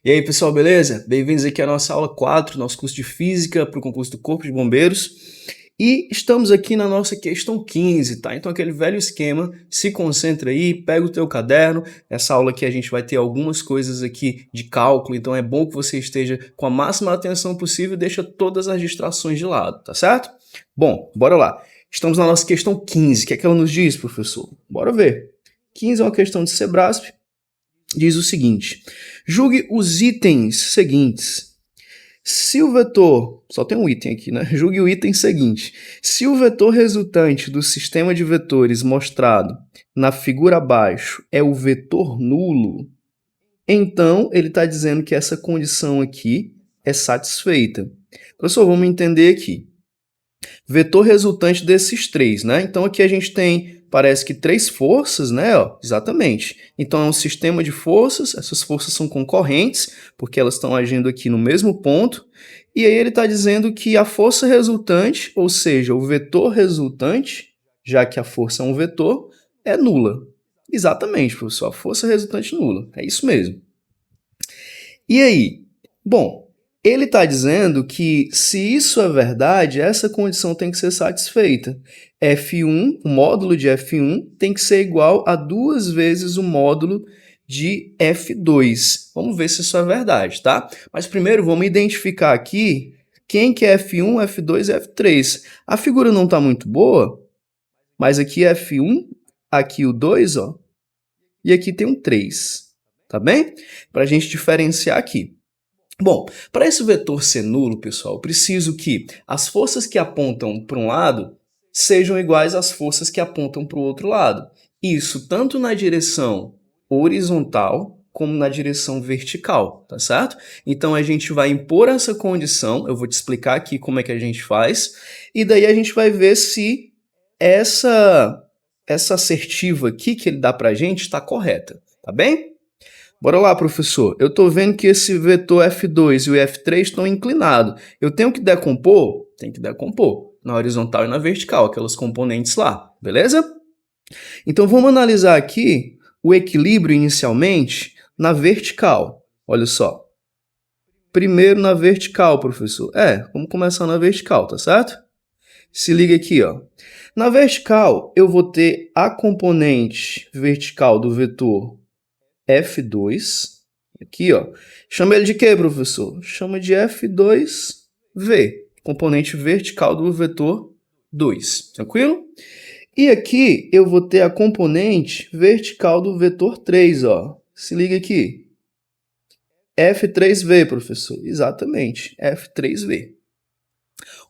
E aí, pessoal, beleza? Bem-vindos aqui à nossa aula 4, nosso curso de Física para o concurso do Corpo de Bombeiros. E estamos aqui na nossa questão 15, tá? Então, aquele velho esquema, se concentra aí, pega o teu caderno. Essa aula aqui a gente vai ter algumas coisas aqui de cálculo, então é bom que você esteja com a máxima atenção possível e deixa todas as distrações de lado, tá certo? Bom, bora lá. Estamos na nossa questão 15. O que é que ela nos diz, professor? Bora ver. 15 é uma questão de Sebrasp. Diz o seguinte: julgue os itens seguintes. Se o vetor, só tem um item aqui, né? Julgue o item seguinte. Se o vetor resultante do sistema de vetores mostrado na figura abaixo é o vetor nulo, então ele está dizendo que essa condição aqui é satisfeita. Professor, vamos entender aqui. Vetor resultante desses três, né? Então aqui a gente tem, parece que três forças, né? Ó, exatamente. Então é um sistema de forças, essas forças são concorrentes, porque elas estão agindo aqui no mesmo ponto. E aí ele está dizendo que a força resultante, ou seja, o vetor resultante, já que a força é um vetor, é nula. Exatamente, professor, a força resultante nula. É isso mesmo. E aí? Bom, ele está dizendo que, se isso é verdade, essa condição tem que ser satisfeita. F1, o módulo de F1, tem que ser igual a 2 vezes o módulo de F2. Vamos ver se isso é verdade, tá? Mas primeiro vamos identificar aqui quem que é F1, F2 e F3. A figura não está muito boa, mas aqui é F1, aqui o 2, ó, e aqui tem um 3, tá bem? Para a gente diferenciar aqui. Bom, para esse vetor ser nulo, pessoal, eu preciso que as forças que apontam para um lado sejam iguais às forças que apontam para o outro lado. Isso tanto na direção horizontal como na direção vertical, tá certo? Então a gente vai impor essa condição, eu vou te explicar aqui como é que a gente faz, e daí a gente vai ver se essa assertiva aqui que ele dá para a gente está correta, tá bem? Bora lá, professor. Eu estou vendo que esse vetor F2 e o F3 estão inclinados. Eu tenho que decompor? Tem que decompor. Na horizontal e na vertical, aquelas componentes lá. Beleza? Então, vamos analisar aqui o equilíbrio inicialmente na vertical. Olha só. Primeiro na vertical, professor. Vamos começar na vertical, tá certo? Se liga aqui, ó. Na vertical, eu vou ter a componente vertical do vetor F2, aqui, ó. Chama ele de quê, professor? Chama de F2V, componente vertical do vetor 2, tranquilo? E aqui eu vou ter a componente vertical do vetor 3, ó. Se liga aqui. F3V, professor. Exatamente, F3V.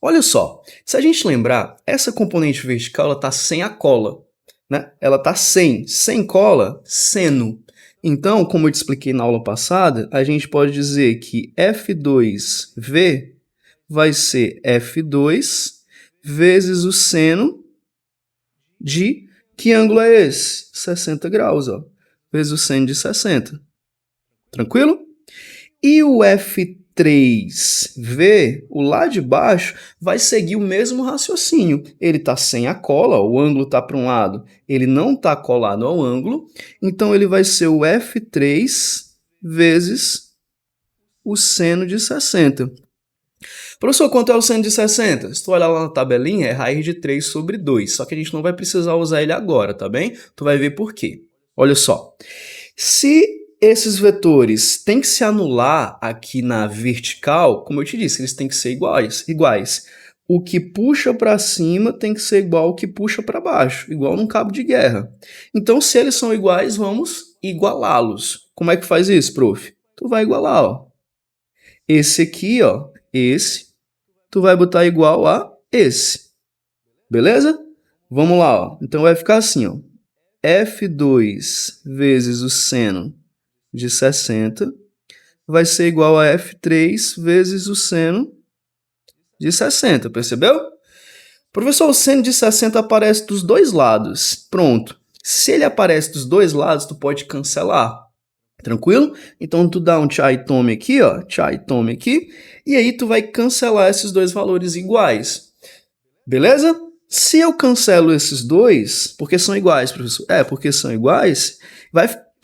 Olha só, se a gente lembrar, essa componente vertical ela está sem a cola, né? Ela está sem cola, seno. Então, como eu te expliquei na aula passada, a gente pode dizer que F2V vai ser F2 vezes o seno de... Que ângulo é esse? 60 graus, ó. Vezes o seno de 60. Tranquilo? E o F3V, o lá de baixo, vai seguir o mesmo raciocínio. Ele está sem a cola, o ângulo está para um lado, ele não está colado ao ângulo, então ele vai ser o F3 vezes o seno de 60. Professor, quanto é o seno de 60? Se tu olhar lá na tabelinha, é raiz de 3 sobre 2, só que a gente não vai precisar usar ele agora, tá bem? Tu vai ver por quê. Olha só, se esses vetores têm que se anular aqui na vertical, como eu te disse, eles têm que ser iguais. O que puxa para cima tem que ser igual ao que puxa para baixo, igual num cabo de guerra. Então, se eles são iguais, vamos igualá-los. Como é que faz isso, prof? Tu vai igualar, ó. Esse aqui, ó, esse, tu vai botar igual a esse. Beleza? Vamos lá, ó. Então vai ficar assim, ó. F2 vezes o seno de 60 vai ser igual a F3 vezes o seno de 60, percebeu? Professor, o seno de 60 aparece dos dois lados. Pronto. Se ele aparece dos dois lados, tu pode cancelar. Tranquilo? Então tu dá um tchau e tome aqui, ó, tchau e tome aqui, e aí tu vai cancelar esses dois valores iguais. Beleza? Se eu cancelo esses dois, porque são iguais, professor? Porque são iguais,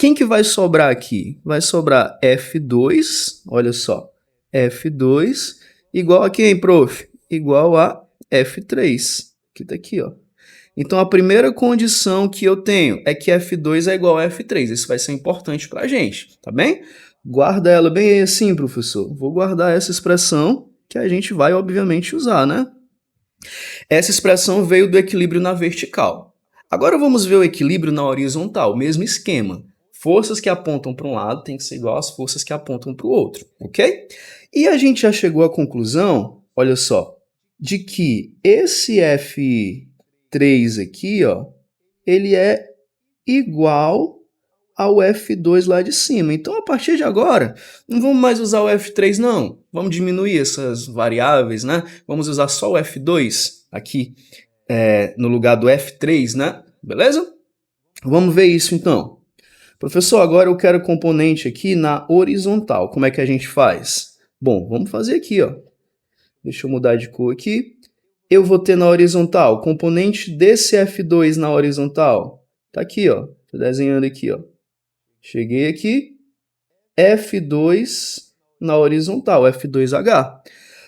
Quem que vai sobrar aqui? Vai sobrar F2, olha só, F2 igual a quem, prof? Igual a F3, que tá aqui, ó. Então, a primeira condição que eu tenho é que F2 é igual a F3. Isso vai ser importante para a gente, tá bem? Guarda ela bem aí assim, professor. Vou guardar essa expressão que a gente vai, obviamente, usar, né? Essa expressão veio do equilíbrio na vertical. Agora vamos ver o equilíbrio na horizontal, mesmo esquema. Forças que apontam para um lado têm que ser igual às forças que apontam para o outro, ok? E a gente já chegou à conclusão, olha só, de que esse F3 aqui, ó, ele é igual ao F2 lá de cima. Então, a partir de agora, não vamos mais usar o F3, não. Vamos diminuir essas variáveis, né? Vamos usar só o F2 aqui no lugar do F3, né? Beleza? Vamos ver isso, então. Professor, agora eu quero componente aqui na horizontal. Como é que a gente faz? Bom, vamos fazer aqui, ó. Deixa eu mudar de cor aqui. Eu vou ter na horizontal, componente desse F2 na horizontal. Tá aqui, ó. Tô desenhando aqui, ó. Cheguei aqui. F2 na horizontal, F2H.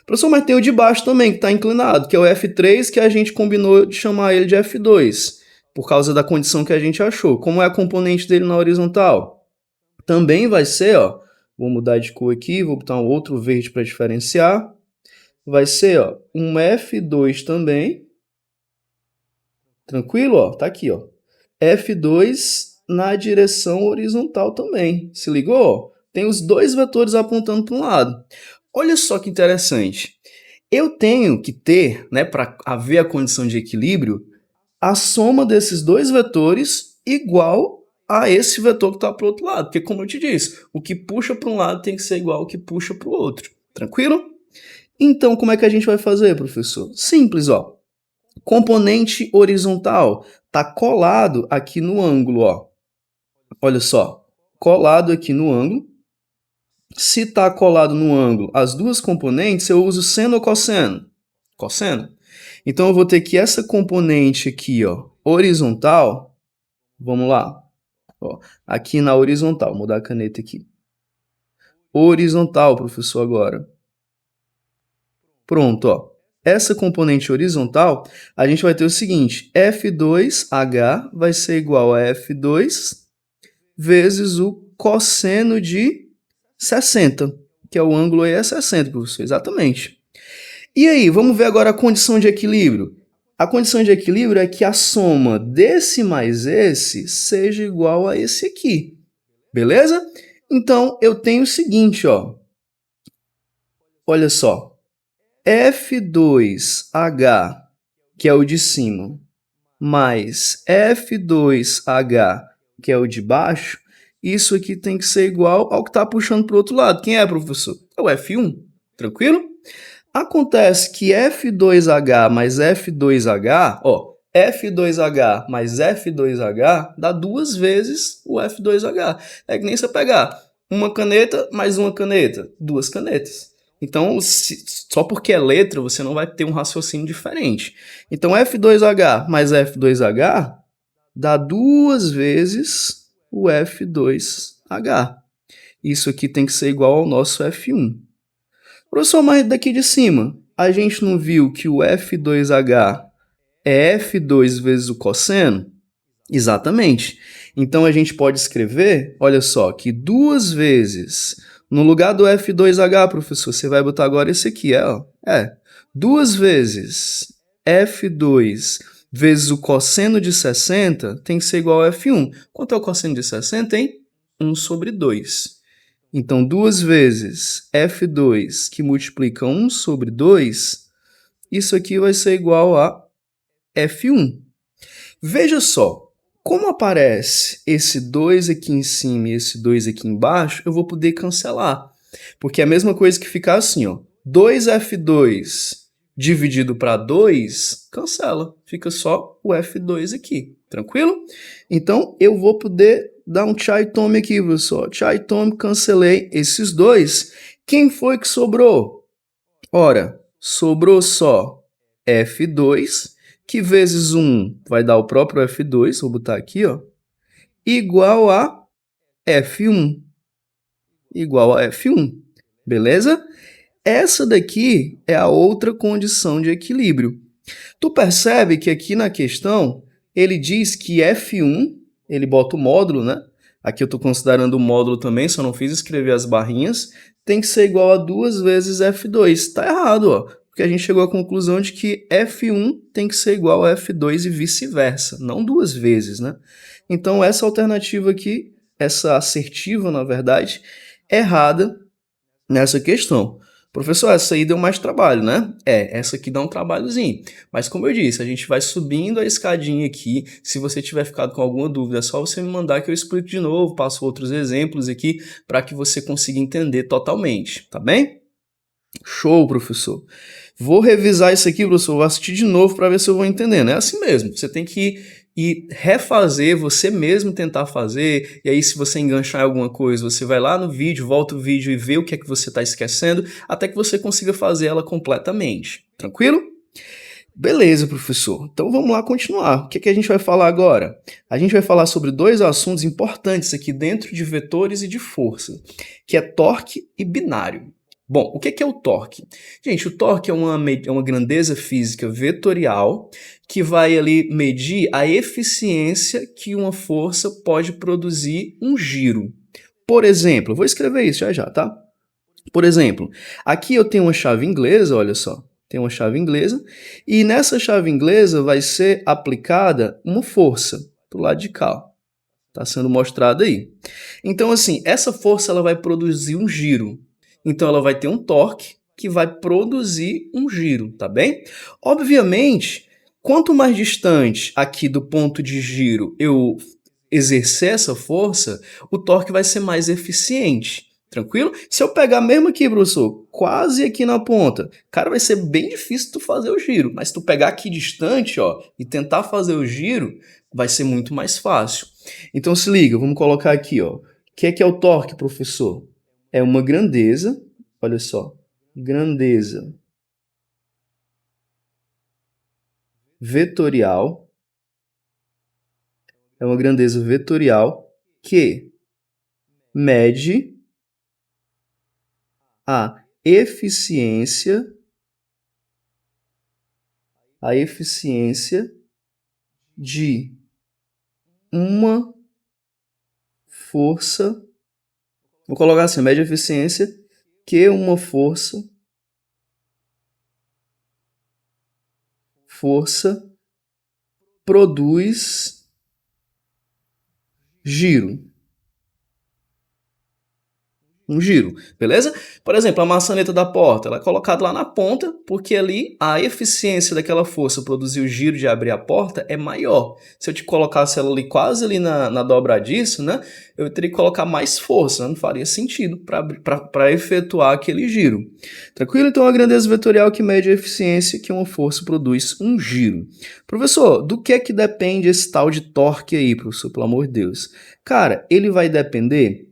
Professor, mas tem o de baixo também, que está inclinado, que é o F3, que a gente combinou de chamar ele de F2, por causa da condição que a gente achou. Como é a componente dele na horizontal? Também vai ser, ó, vou mudar de cor aqui, vou botar um outro verde para diferenciar. Vai ser, ó, um F2 também. Tranquilo, ó, tá aqui, ó. F2 na direção horizontal também. Se ligou? Tem os dois vetores apontando para um lado. Olha só que interessante. Eu tenho que ter, né, para haver a condição de equilíbrio, a soma desses dois vetores igual a esse vetor que está para o outro lado. Porque, como eu te disse, o que puxa para um lado tem que ser igual ao que puxa para o outro. Tranquilo? Então, como é que a gente vai fazer, professor? Simples, ó. Componente horizontal está colado aqui no ângulo, ó. Olha só, colado aqui no ângulo. Se está colado no ângulo as duas componentes, eu uso seno ou cosseno? Cosseno. Então, eu vou ter que essa componente aqui, ó, horizontal, vamos lá, ó, aqui na horizontal, vou mudar a caneta aqui. Horizontal, professor, agora. Pronto, ó. Essa componente horizontal, a gente vai ter o seguinte, F2H vai ser igual a F2 vezes o cosseno de 60, que é o ângulo aí é 60, professor, exatamente. E aí, vamos ver agora a condição de equilíbrio. A condição de equilíbrio é que a soma desse mais esse seja igual a esse aqui, beleza? Então, eu tenho o seguinte, ó. Olha só. F2H, que é o de cima, mais F2H, que é o de baixo, isso aqui tem que ser igual ao que está puxando para o outro lado. Quem é, professor? É o F1, tranquilo? Acontece que F2H mais F2H, ó, F2H mais F2H dá duas vezes o F2H. É que nem você pegar uma caneta mais uma caneta, duas canetas. Então, só porque é letra, você não vai ter um raciocínio diferente. Então, F2H mais F2H dá duas vezes o F2H. Isso aqui tem que ser igual ao nosso F1. Professor, mas daqui de cima, a gente não viu que o F2H é F2 vezes o cosseno? Exatamente. Então, a gente pode escrever, olha só, que duas vezes, no lugar do F2H, professor, você vai botar agora esse aqui, ó. Duas vezes F2 vezes o cosseno de 60 tem que ser igual a F1. Quanto é o cosseno de 60, hein? 1 sobre 2. Então, duas vezes F2 que multiplica 1 sobre 2, isso aqui vai ser igual a F1. Veja só, como aparece esse 2 aqui em cima e esse 2 aqui embaixo, eu vou poder cancelar. Porque é a mesma coisa que ficar assim, ó. 2F2 dividido para 2, cancela. Fica só o F2 aqui, tranquilo? Então, eu vou poder dar um chai tome aqui, pessoal. Chai tome, cancelei esses dois. Quem foi que sobrou? Ora, sobrou só F2, que vezes 1 vai dar o próprio F2, vou botar aqui, ó, igual a F1 igual a F1, beleza? Essa daqui é a outra condição de equilíbrio. Tu percebe que aqui na questão, ele diz que F1, ele bota o módulo, né? Aqui eu estou considerando o módulo também, só não fiz escrever as barrinhas, tem que ser igual a 2 vezes F2. Tá errado, ó, porque a gente chegou à conclusão de que F1 tem que ser igual a F2 e vice-versa, não 2 vezes, né? Então essa alternativa aqui, essa assertiva, na verdade, errada nessa questão. Professor, essa aí deu mais trabalho, né? Essa aqui dá um trabalhozinho. Mas como eu disse, a gente vai subindo a escadinha aqui. Se você tiver ficado com alguma dúvida, é só você me mandar que eu explico de novo, passo outros exemplos aqui para que você consiga entender totalmente, tá bem? Show, professor. Vou revisar isso aqui, professor, vou assistir de novo para ver se eu vou entendendo. É assim mesmo, você tem que ir refazer, você mesmo tentar fazer, e aí se você enganchar em alguma coisa, você vai lá no vídeo, volta o vídeo e vê o que é que você está esquecendo, até que você consiga fazer ela completamente. Tranquilo? Beleza, professor. Então vamos lá continuar. O que é que a gente vai falar agora? A gente vai falar sobre 2 assuntos importantes aqui dentro de vetores e de força, que é torque e binário. Bom, o que é o torque? Gente, o torque é uma grandeza física vetorial que vai ali medir a eficiência que uma força pode produzir um giro. Por exemplo, eu vou escrever isso já, tá? Por exemplo, aqui eu tenho uma chave inglesa, olha só. Tem uma chave inglesa e nessa chave inglesa vai ser aplicada uma força do lado de cá. Está sendo mostrado aí. Então, assim, essa força ela vai produzir um giro. Então, ela vai ter um torque que vai produzir um giro, tá bem? Obviamente, quanto mais distante aqui do ponto de giro eu exercer essa força, o torque vai ser mais eficiente. Tranquilo? Se eu pegar mesmo aqui, professor, quase aqui na ponta, cara, vai ser bem difícil tu fazer o giro. Mas se tu pegar aqui distante, ó, e tentar fazer o giro, vai ser muito mais fácil. Então se liga, vamos colocar aqui, ó. O que é o torque, professor? É uma grandeza, olha só, grandeza vetorial, é uma grandeza vetorial que mede a eficiência de uma força, vou colocar assim, mede a eficiência que uma força produz giro. Um giro, beleza? Por exemplo, a maçaneta da porta, ela é colocada lá na ponta, porque ali a eficiência daquela força produzir o giro de abrir a porta é maior. Se eu te colocasse ela ali quase ali na dobradiça, né, eu teria que colocar mais força, não faria sentido para efetuar aquele giro. Tranquilo? Então, a grandeza vetorial que mede a eficiência que uma força produz um giro. Professor, do que é que depende esse tal de torque aí, professor, pelo amor de Deus? Cara, ele vai depender.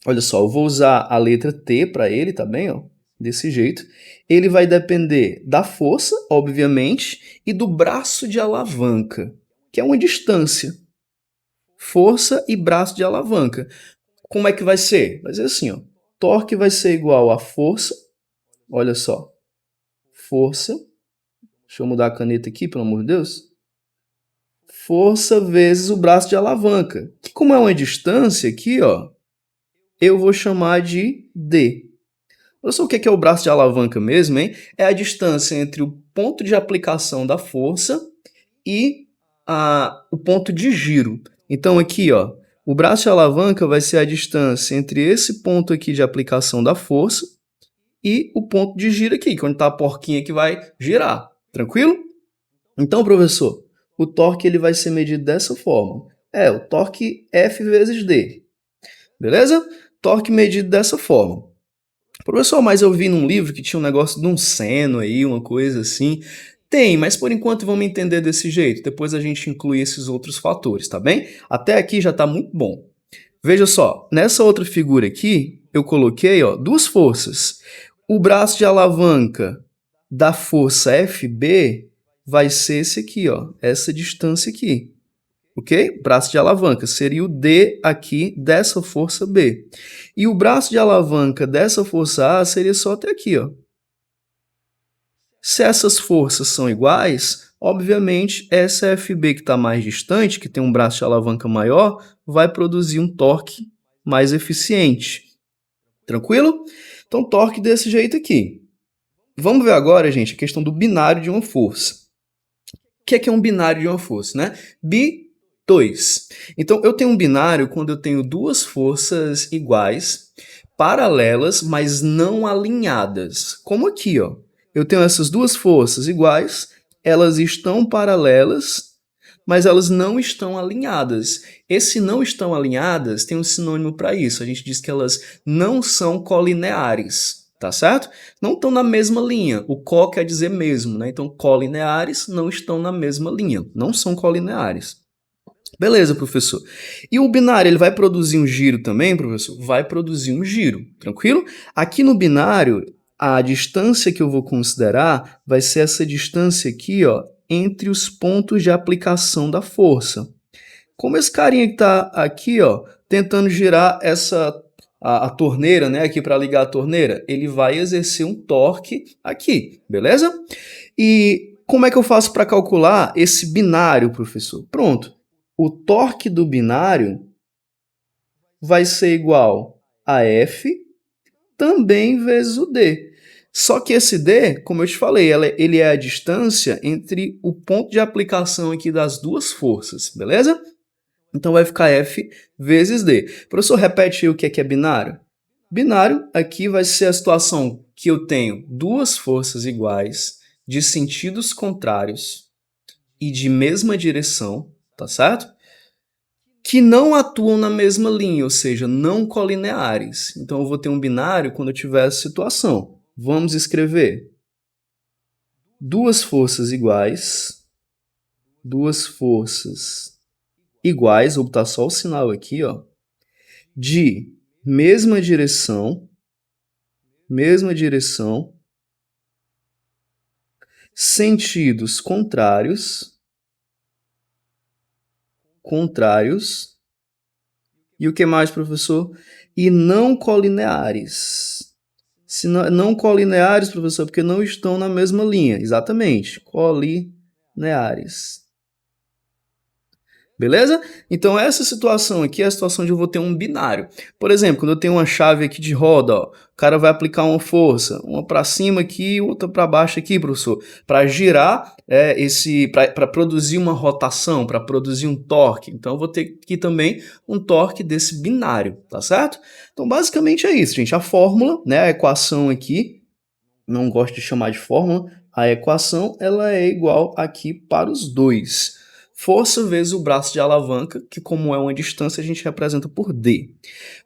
Olha só, eu vou usar a letra T para ele, tá bem? Ó, desse jeito. Ele vai depender da força, obviamente, e do braço de alavanca, que é uma distância. Força e braço de alavanca. Como é que vai ser? Vai ser assim, ó. Torque vai ser igual a força. Olha só. Força. Deixa eu mudar a caneta aqui, pelo amor de Deus. Força vezes o braço de alavanca. Que como é uma distância aqui, ó, eu vou chamar de D. Olha só o que é o braço de alavanca mesmo, hein? É a distância entre o ponto de aplicação da força e o ponto de giro. Então aqui, ó, o braço de alavanca vai ser a distância entre esse ponto aqui de aplicação da força e o ponto de giro aqui, que é onde está a porquinha que vai girar. Tranquilo? Então, professor, o torque ele vai ser medido dessa forma. O torque F vezes D. Beleza? Torque medido dessa forma. Professor, mas eu vi num livro que tinha um negócio de um seno aí, uma coisa assim. Tem, mas por enquanto vamos entender desse jeito. Depois a gente inclui esses outros fatores, tá bem? Até aqui já tá muito bom. Veja só, nessa outra figura aqui, eu coloquei, ó, 2 forças. O braço de alavanca da força FB vai ser esse aqui, ó, essa distância aqui. ok? Braço de alavanca seria o D aqui dessa força B. E o braço de alavanca dessa força A seria só até aqui, ó. Se essas forças são iguais, obviamente essa FB que está mais distante, que tem um braço de alavanca maior, vai produzir um torque mais eficiente. Tranquilo? Então, torque desse jeito aqui. Vamos ver agora, gente, a questão do binário de uma força. O que é um binário de uma força, né? Bi2. Então, eu tenho um binário quando eu tenho duas forças iguais, paralelas, mas não alinhadas. Como aqui, ó. Eu tenho essas duas forças iguais, elas estão paralelas, mas elas não estão alinhadas. Esse não estão alinhadas tem um sinônimo para isso. A gente diz que elas não são colineares, tá certo? Não estão na mesma linha. O co quer dizer mesmo, né? Então, colineares não estão na mesma linha, não são colineares. Beleza, professor. E o binário, ele vai produzir um giro também, professor? Vai produzir um giro, tranquilo? Aqui no binário, a distância que eu vou considerar vai ser essa distância aqui, ó, entre os pontos de aplicação da força. Como esse carinha que está aqui, ó, tentando girar a torneira, né, aqui para ligar a torneira, ele vai exercer um torque aqui, beleza? E como é que eu faço para calcular esse binário, professor? Pronto. O torque do binário vai ser igual a F também vezes o D. Só que esse D, como eu te falei, ele é a distância entre o ponto de aplicação aqui das duas forças, beleza? Então vai ficar F vezes D. Professor, repete aí o que é binário. Binário aqui vai ser a situação que eu tenho duas forças iguais, de sentidos contrários e de mesma direção, tá certo? Que não atuam na mesma linha, ou seja, não colineares. Então eu vou ter um binário quando eu tiver essa situação. Vamos escrever duas forças iguais, vou botar só o sinal aqui, ó, de mesma direção, sentidos contrários, e o que mais, professor? E não colineares. Se não colineares, professor, porque não estão na mesma linha. Exatamente, colineares. Beleza? Então essa situação aqui é a situação de eu vou ter um binário. Por exemplo, quando eu tenho uma chave aqui de roda, ó, o cara vai aplicar uma força, uma para cima aqui e outra para baixo aqui, professor, para girar para produzir uma rotação, para produzir um torque. Então eu vou ter aqui também um torque desse binário, tá certo? Então basicamente é isso, gente. A fórmula, né, a equação aqui, não gosto de chamar de fórmula, a equação ela é igual aqui para os dois. Força vezes o braço de alavanca, que como é uma distância, a gente representa por D.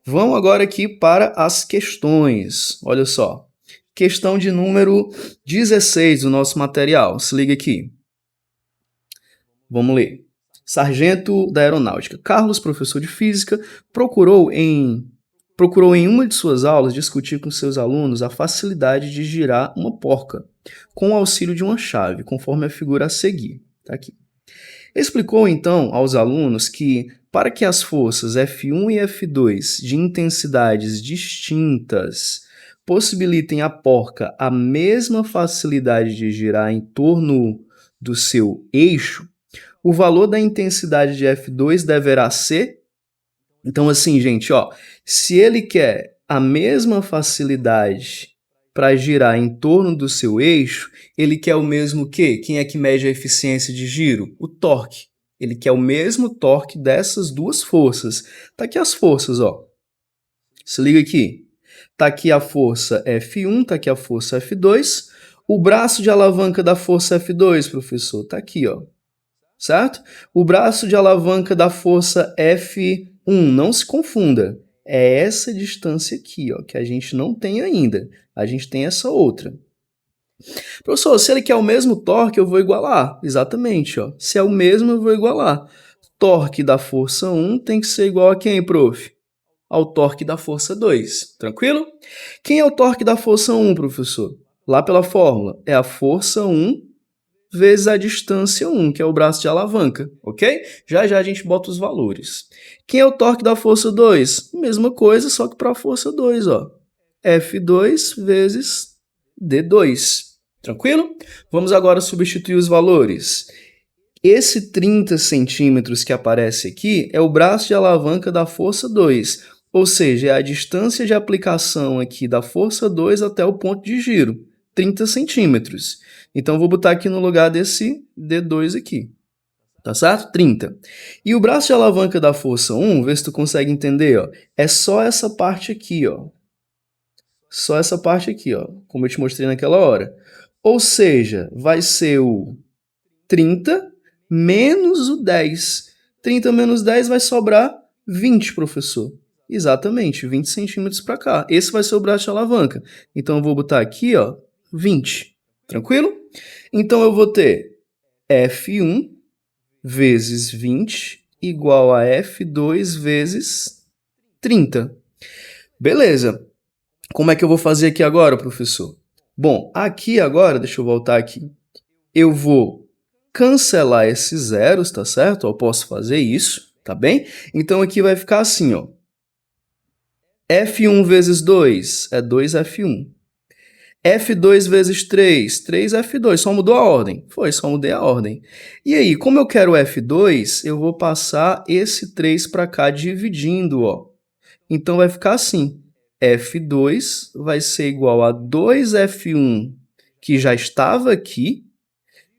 Vamos agora aqui para as questões. Olha só. Questão de número 16 do nosso material. Se liga aqui. Vamos ler. Sargento da Aeronáutica. Carlos, professor de Física, procurou em uma de suas aulas discutir com seus alunos a facilidade de girar uma porca, com o auxílio de uma chave, conforme a figura a seguir. Tá aqui. Explicou então aos alunos que, para que as forças F1 e F2 de intensidades distintas possibilitem à porca a mesma facilidade de girar em torno do seu eixo, o valor da intensidade de F2 deverá ser... Então assim, gente, ó, se ele quer a mesma facilidade para girar em torno do seu eixo, ele quer o mesmo quê? Quem é que mede a eficiência de giro? O torque. Ele quer o mesmo torque dessas duas forças. Tá aqui as forças, ó. Se liga aqui. Tá aqui a força F1, tá aqui a força F2. O braço de alavanca da força F2, professor, tá aqui, ó. Certo? O braço de alavanca da força F1, não se confunda. É essa distância aqui, ó, que a gente não tem ainda. A gente tem essa outra. Professor, se ele quer o mesmo torque, eu vou igualar. Exatamente, ó. Se é o mesmo, eu vou igualar. Torque da força 1 tem que ser igual a quem, prof? Ao torque da força 2. Tranquilo? Quem é o torque da força 1, professor? Lá pela fórmula. É a força 1 vezes a distância 1, que é o braço de alavanca, ok? Já já a gente bota os valores. Quem é o torque da força 2? Mesma coisa, só que para a força 2, ó. F2 vezes D2. Tranquilo? Vamos agora substituir os valores. Esse 30 centímetros que aparece aqui é o braço de alavanca da força 2, ou seja, é a distância de aplicação aqui da força 2 até o ponto de giro, 30 centímetros. Então, vou botar aqui no lugar desse D2 aqui, tá certo? 30. E o braço de alavanca da força 1, vê se tu consegue entender, ó, é só essa parte aqui, ó. Só essa parte aqui, ó, como eu te mostrei naquela hora. Ou seja, vai ser o 30 menos o 10. 30 menos 10 vai sobrar 20, professor. Exatamente, 20 centímetros para cá. Esse vai ser o braço de alavanca. Então, eu vou botar aqui, ó, 20. Tranquilo? Então, eu vou ter F1 vezes 20 igual a F2 vezes 30. Beleza. Como é que eu vou fazer aqui agora, professor? Bom, aqui agora, deixa eu voltar aqui. Eu vou cancelar esses zeros, tá certo? Eu posso fazer isso, tá bem? Então, aqui vai ficar assim, ó. F1 vezes 2 é 2F1. F2 vezes 3, 3F2. Só mudou a ordem. Foi, só mudei a ordem. E aí, como eu quero F2, eu vou passar esse 3 para cá dividindo, ó. Então, vai ficar assim. F2 vai ser igual a 2F1, que já estava aqui,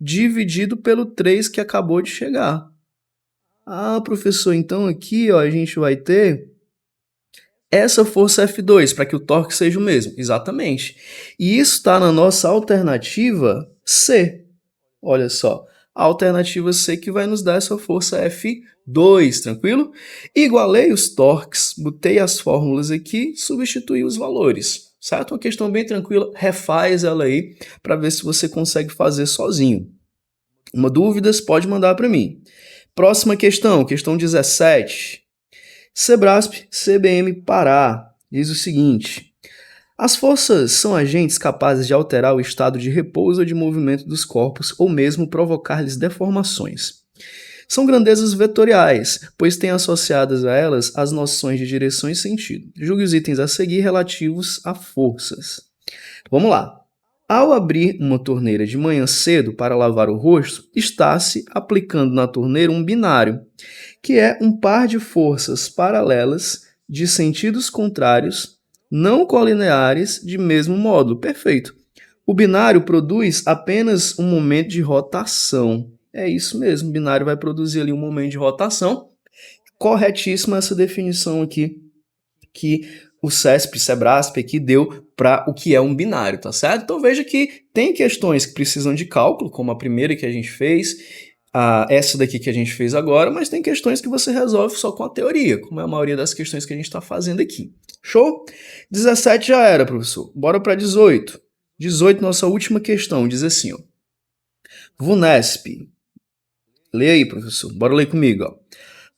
dividido pelo 3 que acabou de chegar. Ah, professor, então aqui ó, a gente vai ter essa força F2, para que o torque seja o mesmo. Exatamente. E isso está na nossa alternativa C. Olha só, a alternativa C que vai nos dar essa força F2, tranquilo? Igualei os torques, botei as fórmulas aqui, substituí os valores. Certo? Uma questão bem tranquila, refaz ela aí para ver se você consegue fazer sozinho. Uma dúvida, pode mandar para mim. Próxima questão, questão 17. Sebrasp CBM Pará diz o seguinte: as forças são agentes capazes de alterar o estado de repouso ou de movimento dos corpos ou mesmo provocar-lhes deformações. São grandezas vetoriais, pois têm associadas a elas as noções de direção e sentido. Julgue os itens a seguir relativos a forças. Vamos lá. Ao abrir uma torneira de manhã cedo para lavar o rosto, está-se aplicando na torneira um binário, que é um par de forças paralelas de sentidos contrários, não colineares de mesmo módulo. Perfeito. O binário produz apenas um momento de rotação. É isso mesmo, o binário vai produzir ali um momento de rotação. Corretíssima essa definição aqui que o Sebrasp aqui deu para o que é um binário, tá certo? Então veja que tem questões que precisam de cálculo, como a primeira que a gente fez, essa daqui que a gente fez agora, mas tem questões que você resolve só com a teoria, como é a maioria das questões que a gente está fazendo aqui. Show? 17 já era, professor. Bora para 18. 18, nossa última questão, diz assim, ó. VUNESP. Lê aí, professor. Bora ler comigo, ó.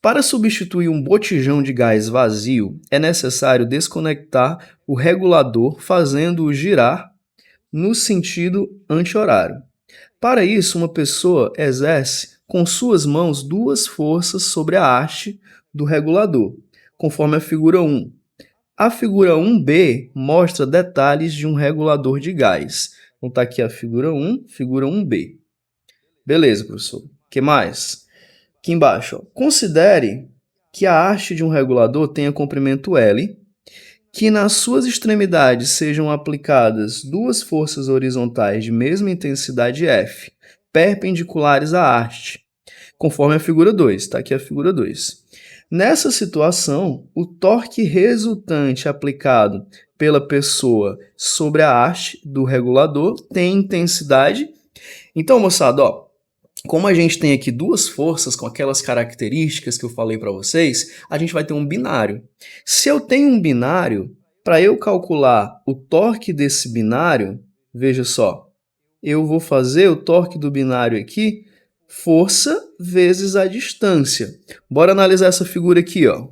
Para substituir um botijão de gás vazio, é necessário desconectar o regulador fazendo-o girar no sentido anti-horário. Para isso, uma pessoa exerce com suas mãos duas forças sobre a haste do regulador, conforme a figura 1. A figura 1b mostra detalhes de um regulador de gás. Então tá aqui a figura 1, figura 1b. Beleza, professor. O que mais? Aqui embaixo, ó. Considere que a haste de um regulador tenha comprimento L, que nas suas extremidades sejam aplicadas duas forças horizontais de mesma intensidade F, perpendiculares à haste, conforme a figura 2. Está aqui a figura 2. Nessa situação, o torque resultante aplicado pela pessoa sobre a haste do regulador tem intensidade. Então, moçada, ó, como a gente tem aqui duas forças com aquelas características que eu falei para vocês, a gente vai ter um binário. Se eu tenho um binário, para eu calcular o torque desse binário, veja só, eu vou fazer o torque do binário aqui, força vezes a distância. Bora analisar essa figura aqui, ó.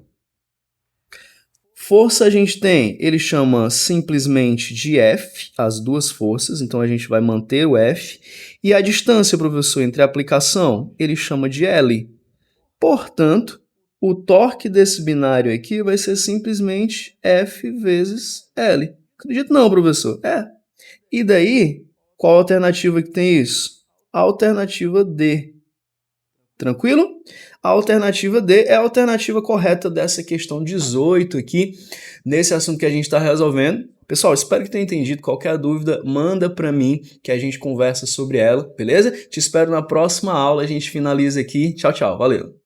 Força a gente tem, ele chama simplesmente de F, as duas forças, então a gente vai manter o F. E a distância, professor, entre a aplicação, ele chama de L. Portanto, o torque desse binário aqui vai ser simplesmente F vezes L. Acredito não, professor. E daí, qual a alternativa que tem isso? A alternativa D. Tranquilo? A alternativa D é a alternativa correta dessa questão 18 aqui, nesse assunto que a gente está resolvendo. Pessoal, espero que tenha entendido. Qualquer dúvida, manda para mim que a gente conversa sobre ela, beleza? Te espero na próxima aula, a gente finaliza aqui. Tchau, tchau. Valeu!